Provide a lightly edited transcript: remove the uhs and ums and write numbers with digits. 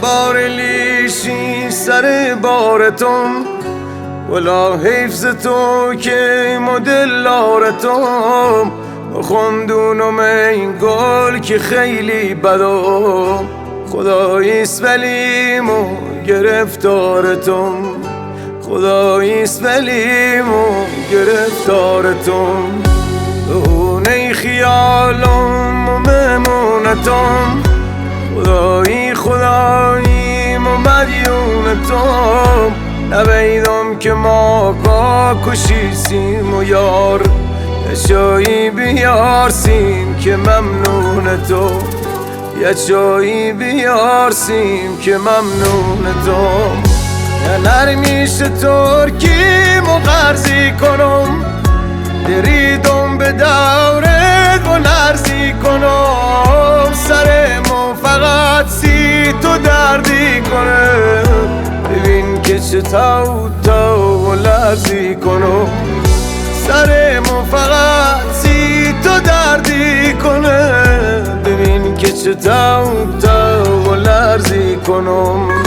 بار لیشی سر بارتم ولا حفظ تو که مدلارتم خوندونم این گل که خیلی بدا خداییست ولیم و گرفتارتم خداییست ولیم و گرفتارتم دونه خیالم و ممونتم خداییم و مدیونتم نبیدم که ما کشیسیم و یار یه جایی بیارسیم که ممنون تو یه جایی بیارسیم که ممنون تو یه نرمیش ترکیم و قرضی کنم دریدم به دورت و نرزی کنم سرمو فقط سی تو دردی کنه ببین که چه تو و لرزی کنم سرمو فقط سی تو دردی کنه ببین که چه تو و لرزی کنم